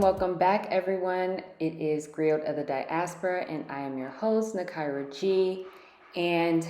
welcome back, everyone. It is Griot of the Diaspora, and I am your host, Nakaira G. And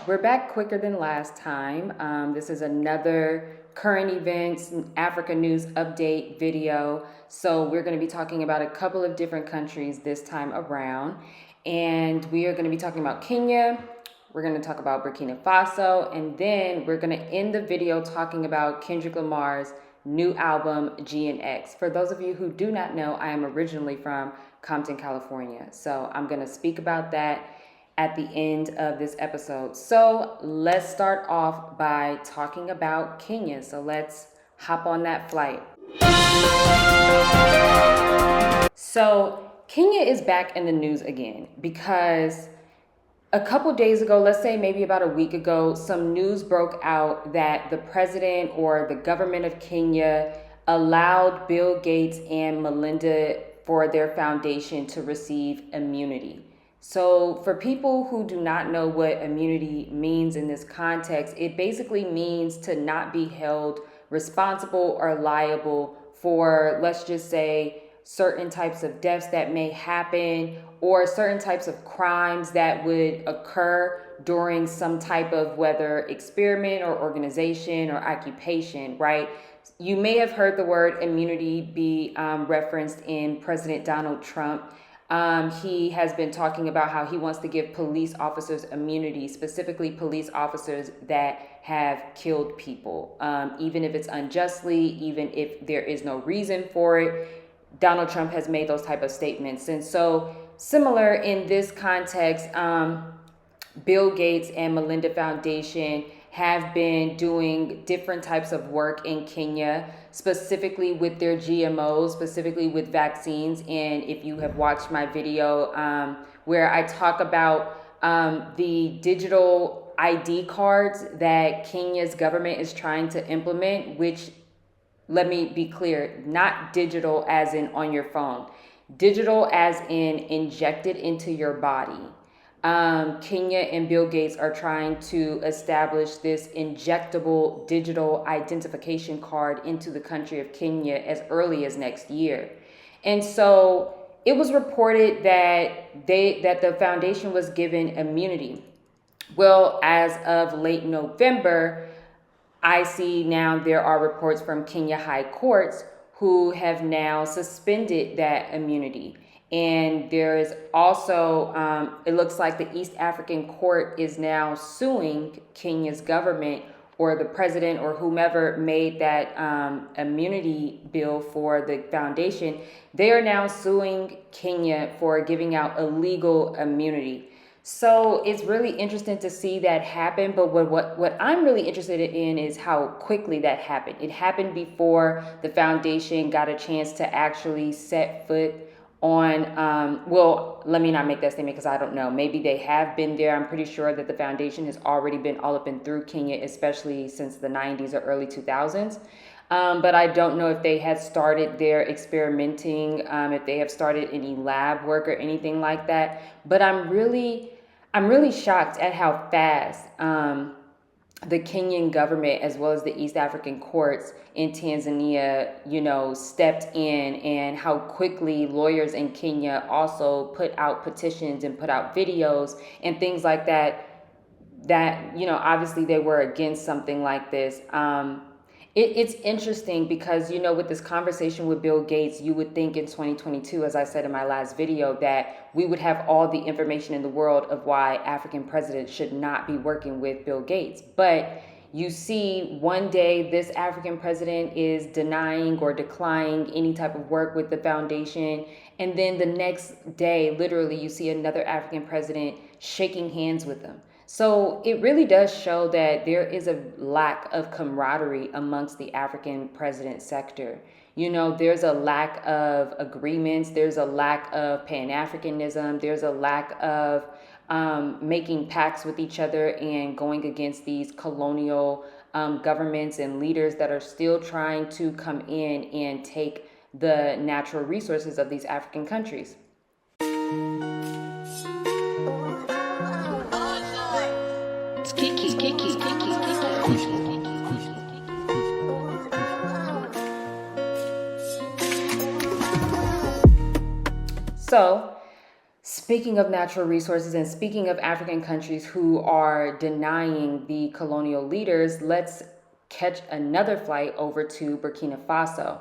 we're back quicker than last time. This is another current events, Africa news update video. So we're going to be talking about a couple of different countries this time around. And we are going to be talking about Kenya. We're going to talk about Burkina Faso. And then we're going to end the video talking about Kendrick Lamar's new album, G and X. For those of you who do not know, I am originally from Compton, California. So I'm going to speak about that at the end of this episode. So let's start off by talking about Kenya. So let's hop on that flight. So Kenya is back in the news again because a couple days ago, let's say maybe about a week ago, some news broke out that the president or the government of Kenya allowed Bill Gates and Melinda for their foundation to receive immunity. So for people who do not know what immunity means in this context, it basically means to not be held responsible or liable for, let's just say, certain types of deaths that may happen or certain types of crimes that would occur during some type of whether experiment or organization or occupation, right? You may have heard the word immunity be referenced in President Donald Trump. He has been talking about how he wants to give police officers immunity, specifically police officers that have killed people, even if it's unjustly, even if there is no reason for it. Donald Trump has made those type of statements. And so similar in this context, Bill Gates and Melinda Foundation have been doing different types of work in Kenya, specifically with their GMOs, specifically with vaccines. And if you have watched my video where I talk about the digital ID cards that Kenya's government is trying to implement, which, let me be clear, not digital as in on your phone, digital as in injected into your body. Kenya and Bill Gates are trying to establish this injectable digital identification card into the country of Kenya as early as next year. And so it was reported that the foundation was given immunity. Well, as of late November, I see now there are reports from Kenya High Courts who have now suspended that immunity. And there is also, it looks like the East African Court is now suing Kenya's government or the president or whomever made that immunity bill for the foundation. They are now suing Kenya for giving out illegal immunity. So it's really interesting to see that happen. But what I'm really interested in is how quickly that happened. It happened before the foundation got a chance to actually set foot on, well, let me not make that statement because I don't know. Maybe they have been there. I'm pretty sure that the foundation has already been all up and through Kenya, especially since the 90s or early 2000s. But I don't know if they had started their experimenting, if they have started any lab work or anything like that. But I'm really shocked at how fast the Kenyan government, as well as the East African courts in Tanzania, stepped in, and how quickly lawyers in Kenya also put out petitions and put out videos and things like that, obviously they were against something like this. It's interesting because, with this conversation with Bill Gates, you would think in 2022, as I said in my last video, that we would have all the information in the world of why African presidents should not be working with Bill Gates. But you see one day this African president is denying or declining any type of work with the foundation. And then the next day, literally, you see another African president shaking hands with them. So it really does show that there is a lack of camaraderie amongst the African president sector. There's a lack of agreements. There's a lack of Pan-Africanism. There's a lack of making pacts with each other and going against these colonial governments and leaders that are still trying to come in and take the natural resources of these African countries. So, speaking of natural resources and speaking of African countries who are denying the colonial leaders, let's catch another flight over to Burkina Faso.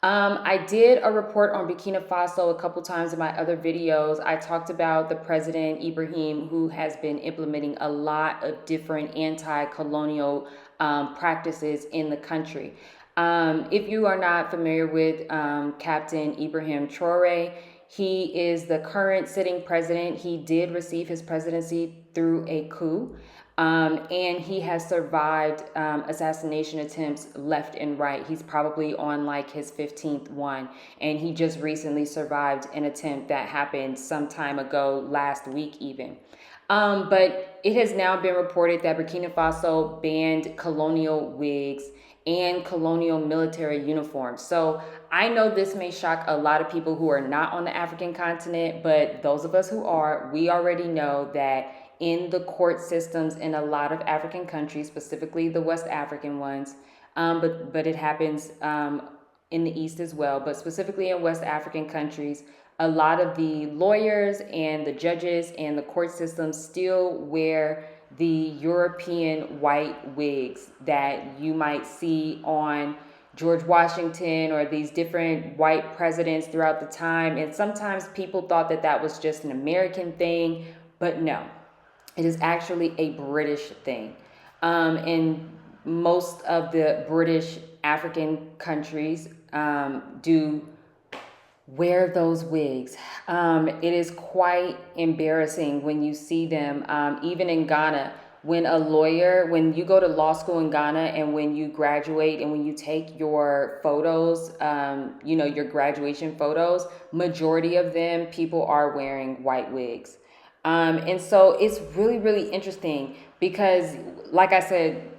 I did a report on Burkina Faso a couple times in my other videos. I talked about the president, Ibrahim, who has been implementing a lot of different anti-colonial practices in the country. If you are not familiar with Captain Ibrahim Traore, he is the current sitting president. He did receive his presidency through a coup. And he has survived assassination attempts left and right. He's probably on like his 15th one. And he just recently survived an attempt that happened some time ago, last week even. But it has now been reported that Burkina Faso banned colonial wigs and colonial military uniforms. So I know this may shock a lot of people who are not on the African continent, but those of us who are, we already know that in the court systems in a lot of African countries, specifically the West African ones, but it happens in the East as well, but specifically in West African countries, a lot of the lawyers and the judges and the court systems still wear the European white wigs that you might see on George Washington or these different white presidents throughout the time. And sometimes people thought that that was just an American thing, but no, it is actually a British thing. And most of the British African countries do wear those wigs. It is quite embarrassing when you see them, even in Ghana. When you go to law school in Ghana and when you graduate and when you take your photos, your graduation photos, majority of them, people are wearing white wigs. And so it's really, really interesting because, like I said,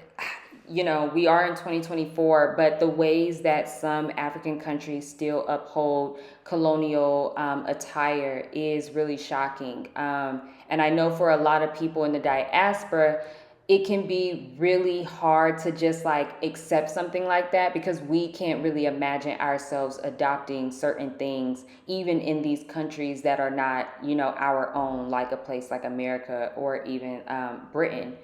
we are in 2024, but the ways that some African countries still uphold colonial attire is really shocking. And I know for a lot of people in the diaspora, it can be really hard to just like accept something like that because we can't really imagine ourselves adopting certain things, even in these countries that are not, our own, like a place like America or even Britain.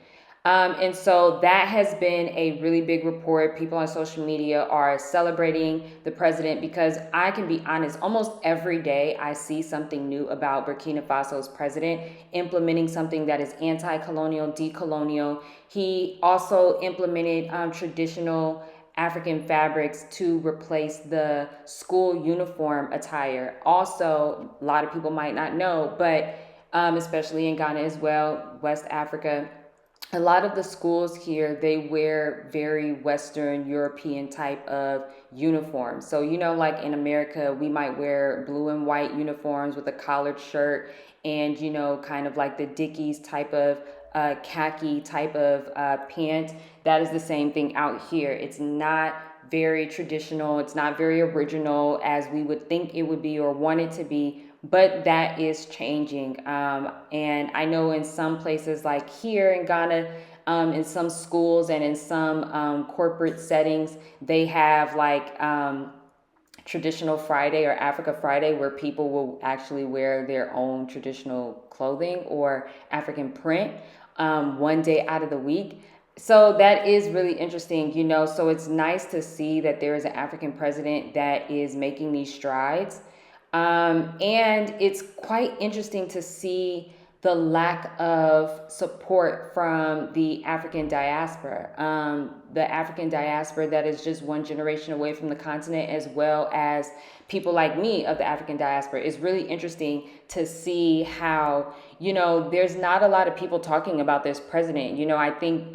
And so that has been a really big report. People on social media are celebrating the president because I can be honest, almost every day I see something new about Burkina Faso's president implementing something that is anti-colonial, decolonial. He also implemented traditional African fabrics to replace the school uniform attire. Also, a lot of people might not know, but especially in Ghana as well, West Africa, a lot of the schools here, they wear very Western European type of uniforms. So, like in America, we might wear blue and white uniforms with a collared shirt and, kind of like the Dickies type of khaki type of pant. That is the same thing out here. It's not very traditional. It's not very original as we would think it would be or want it to be. But that is changing. And I know in some places like here in Ghana, in some schools and in some corporate settings, they have like Traditional Friday or Africa Friday where people will actually wear their own traditional clothing or African print one day out of the week. So that is really interesting, so it's nice to see that there is an African president that is making these strides. And it's quite interesting to see the lack of support from the African diaspora. The African diaspora that is just one generation away from the continent, as well as people like me of the African diaspora. It's really interesting to see how, there's not a lot of people talking about this president. I think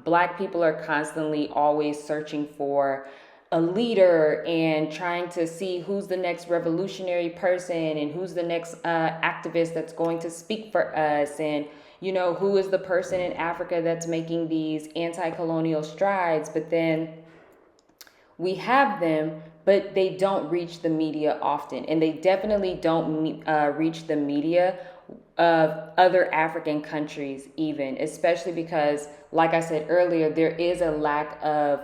Black people are constantly always searching for a leader and trying to see who's the next revolutionary person and who's the next activist that's going to speak for us, and who is the person in Africa that's making these anti-colonial strides. But then we have them, but they don't reach the media often, and they definitely don't reach the media of other African countries even, especially because, like I said earlier, there is a lack of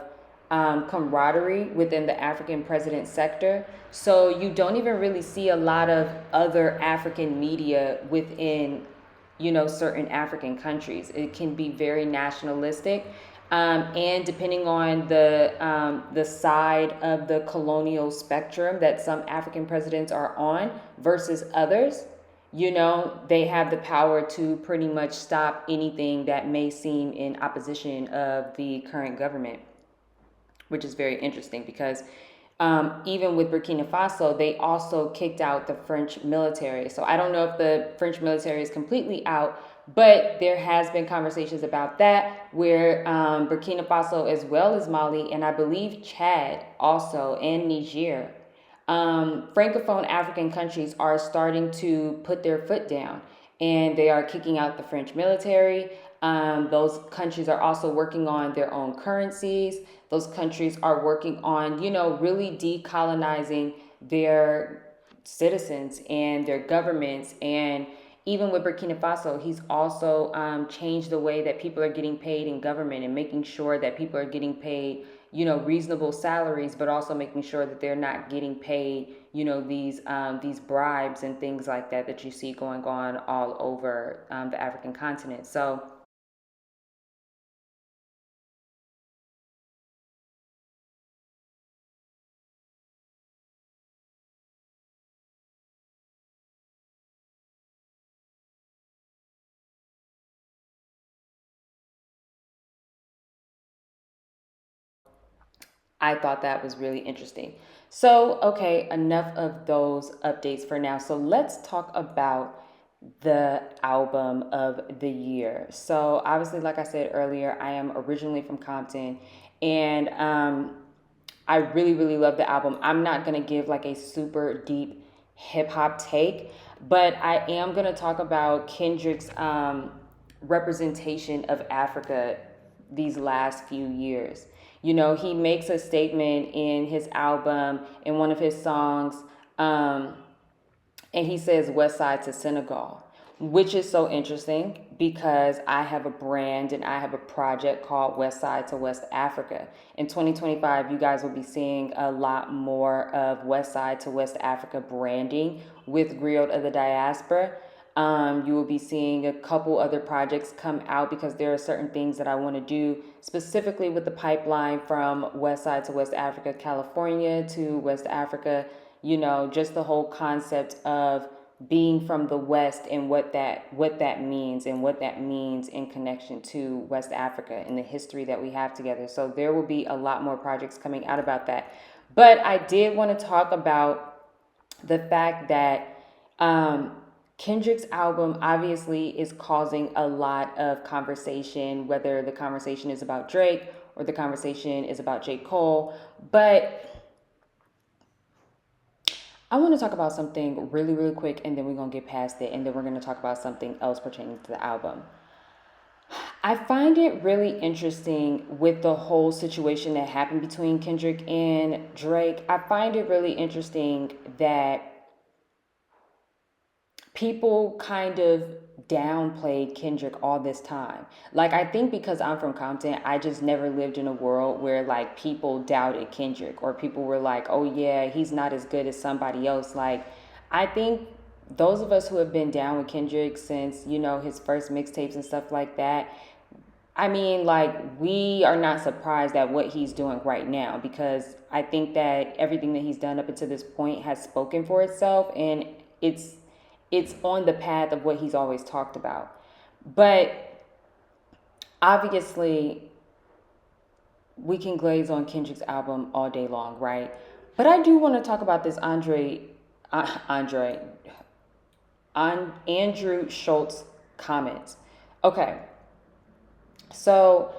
camaraderie within the African president sector. So you don't even really see a lot of other African media within, certain African countries. It can be very nationalistic. And depending on the side of the colonial spectrum that some African presidents are on versus others, they have the power to pretty much stop anything that may seem in opposition of the current government, which is very interesting because even with Burkina Faso, they also kicked out the French military. So I don't know if the French military is completely out, but there has been conversations about that where Burkina Faso, as well as Mali, and I believe Chad also, and Niger, Francophone African countries are starting to put their foot down and they are kicking out the French military. Those countries are also working on their own currencies. Those countries are working on, really decolonizing their citizens and their governments. And even with Burkina Faso, he's also changed the way that people are getting paid in government and making sure that people are getting paid, reasonable salaries, but also making sure that they're not getting paid, these bribes and things like that that you see going on all over the African continent. So I thought that was really interesting. So, okay, enough of those updates for now. So, let's talk about the album of the year. So, obviously, like I said earlier, I am originally from Compton and I really, really love the album. I'm not going to give like a super deep hip hop take, but I am going to talk about Kendrick's representation of Africa these last few years. He makes a statement in his album, in one of his songs, and he says West Side to Senegal, which is so interesting because I have a brand and I have a project called West Side to West Africa. In 2025, you guys will be seeing a lot more of West Side to West Africa branding with Griot of the Diaspora. You will be seeing a couple other projects come out because there are certain things that I want to do specifically with the pipeline from West Side to West Africa, California to West Africa, just the whole concept of being from the West and what that means and what that means in connection to West Africa and the history that we have together. So there will be a lot more projects coming out about that. But I did want to talk about the fact that Kendrick's album obviously is causing a lot of conversation, whether the conversation is about Drake or the conversation is about J. Cole. But I want to talk about something really, really quick, and then we're going to get past it, and then we're going to talk about something else pertaining to the album. I find it really interesting with the whole situation that happened between Kendrick and Drake. I find it really interesting that people kind of downplayed Kendrick all this time. Like, I think because I'm from Compton, I just never lived in a world where like people doubted Kendrick or people were like, oh yeah, he's not as good as somebody else. Like, I think those of us who have been down with Kendrick since, his first mixtapes and stuff like that, I mean, like, we are not surprised at what he's doing right now because I think that everything that he's done up until this point has spoken for itself, and it's on the path of what he's always talked about. But obviously, we can glaze on Kendrick's album all day long, right? But I do want to talk about this Andrew Schulz comments. Okay, so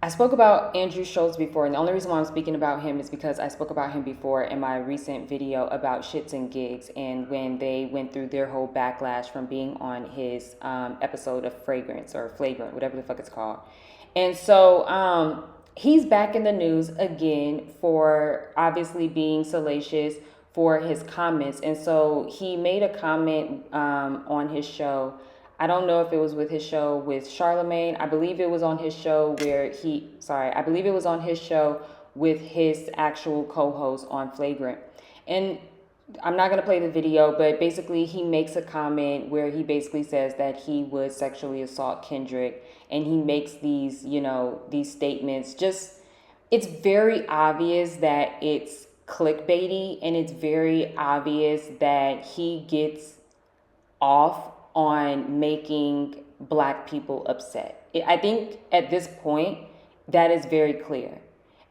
I spoke about Andrew Schulz before, and the only reason why I'm speaking about him is because I spoke about him before in my recent video about Shits and Gigs and when they went through their whole backlash from being on his episode of Fragrance or Flagrant, whatever the fuck it's called. And so he's back in the news again for obviously being salacious for his comments. And so he made a comment on his show. I don't know if it was with his show with Charlemagne. I believe it was on his show with his actual co-host on Flagrant. And I'm not going to play the video, but basically he makes a comment where he basically says that he would sexually assault Kendrick, and he makes these, these statements. Just, it's very obvious that it's clickbaity, and it's very obvious that he gets off on making Black people upset. I think at this point, that is very clear.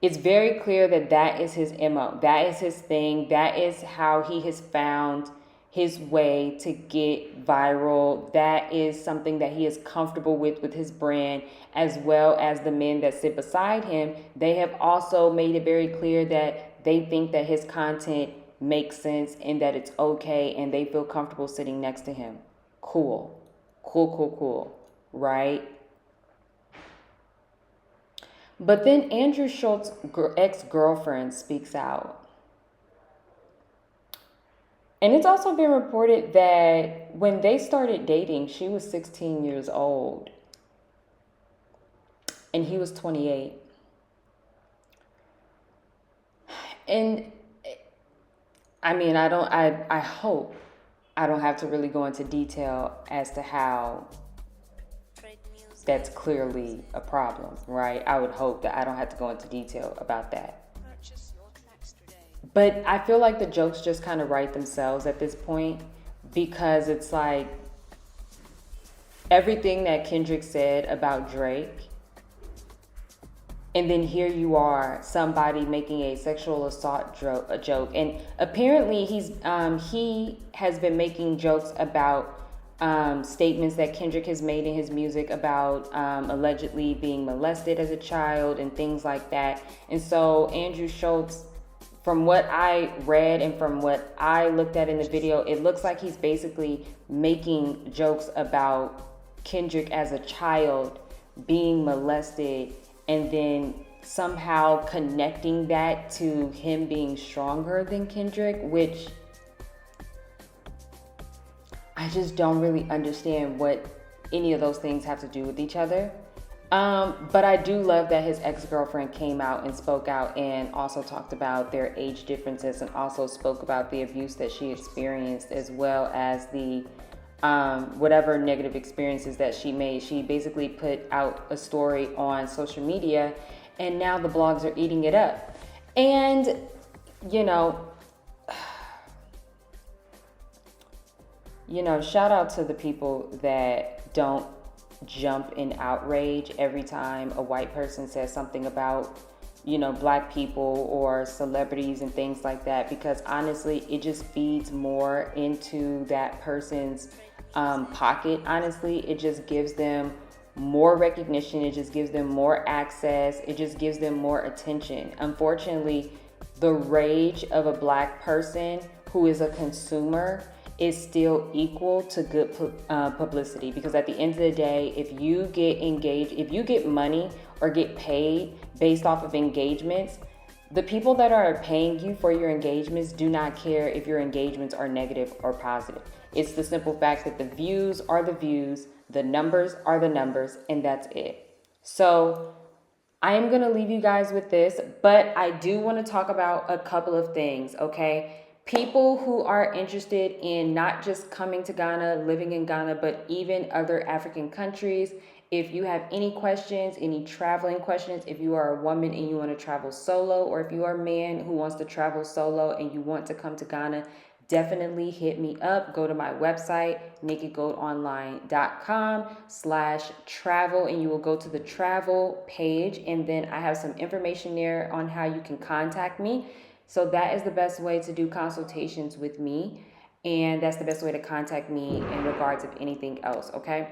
It's very clear that that is his MO. That is his thing. That is how he has found his way to get viral. That is something that he is comfortable with his brand, as well as the men that sit beside him. They have also made it very clear that they think that his content makes sense and that it's okay, and they feel comfortable sitting next to him. Cool. Cool. Right? But then Andrew Schultz's ex-girlfriend speaks out. And it's also been reported that when they started dating, she was 16 years old and he was 28. And I mean, I hope I don't have to really go into detail as to how that's clearly a problem, right? I would hope that I don't have to go into detail about that. But I feel like the jokes just kind of write themselves at this point, because it's like everything that Kendrick said about Drake, and then here you are, somebody making a sexual assault joke. And apparently he has been making jokes about statements that Kendrick has made in his music about allegedly being molested as a child and things like that. And so Andrew Schulz, from what I read and from what I looked at in the video, it looks like he's basically making jokes about Kendrick as a child being molested, and then somehow connecting that to him being stronger than Kendrick, which I just don't really understand what any of those things have to do with each other. But I do love that his ex-girlfriend came out and spoke out and also talked about their age differences, and also spoke about the abuse that she experienced, as well as the whatever negative experiences that she made. She basically put out a story on social media, and now the blogs are eating it up. And, shout out to the people that don't jump in outrage every time a white person says something about, Black people or celebrities and things like that, because honestly, it just feeds more into that person's pocket. Honestly, it just gives them more recognition. It just gives them more access. It just gives them more attention. Unfortunately, the rage of a Black person who is a consumer is still equal to good publicity, because at the end of the day, if you get engaged, if you get money or get paid based off of engagements, the people that are paying you for your engagements do not care if your engagements are negative or positive. It's the simple fact that the views are the views, the numbers are the numbers, and that's it. So I am going to leave you guys with this, but I do want to talk about a couple of things, okay? People who are interested in not just coming to Ghana, living in Ghana, but even other African countries. If you have any questions, any traveling questions, if you are a woman and you want to travel solo, or if you are a man who wants to travel solo and you want to come to Ghana, definitely hit me up. Go to my website, nakedgoldonline.com/travel, and you will go to the travel page. And then I have some information there on how you can contact me. So that is the best way to do consultations with me. And that's the best way to contact me in regards of anything else, okay?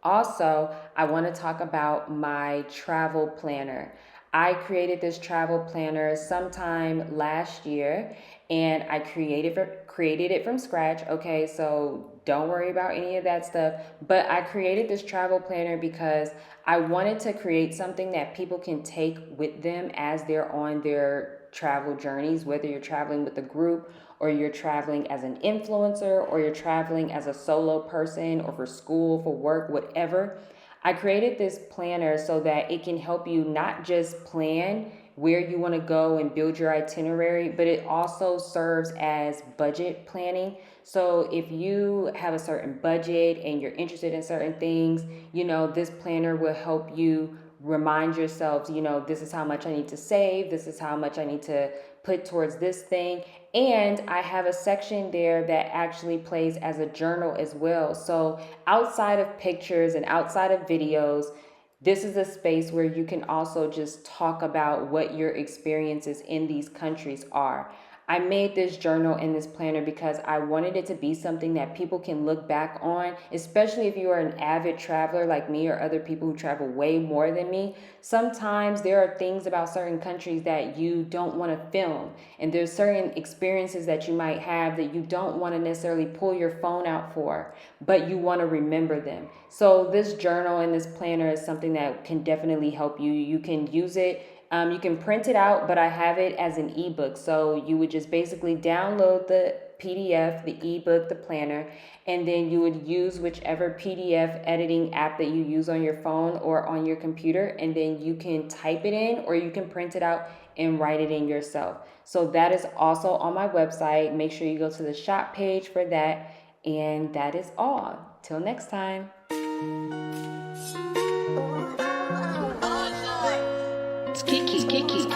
Also, I want to talk about my travel planner. I created this travel planner sometime last year, and I created it from scratch, okay? So don't worry about any of that stuff. But I created this travel planner because I wanted to create something that people can take with them as they're on their travel journeys, whether you're traveling with a group, or you're traveling as an influencer, or you're traveling as a solo person, or for school, for work, whatever. I created this planner so that it can help you not just plan where you want to go and build your itinerary, but it also serves as budget planning. So if you have a certain budget and you're interested in certain things, this planner will help you remind yourselves, this is how much I need to save, this is how much I need to put towards this thing. And I have a section there that actually plays as a journal as well. So outside of pictures and outside of videos, this is a space where you can also just talk about what your experiences in these countries are. I made this journal and this planner because I wanted it to be something that people can look back on, especially if you are an avid traveler like me or other people who travel way more than me. Sometimes there are things about certain countries that you don't want to film, and there's certain experiences that you might have that you don't want to necessarily pull your phone out for, but you want to remember them. So this journal and this planner is something that can definitely help you. You can use it. You can print it out, but I have it as an ebook. So you would just basically download the PDF, the ebook, the planner, and then you would use whichever PDF editing app that you use on your phone or on your computer, and then you can type it in or you can print it out and write it in yourself. So that is also on my website. Make sure you go to the shop page for that. And that is all. Till next time. It's Kiki.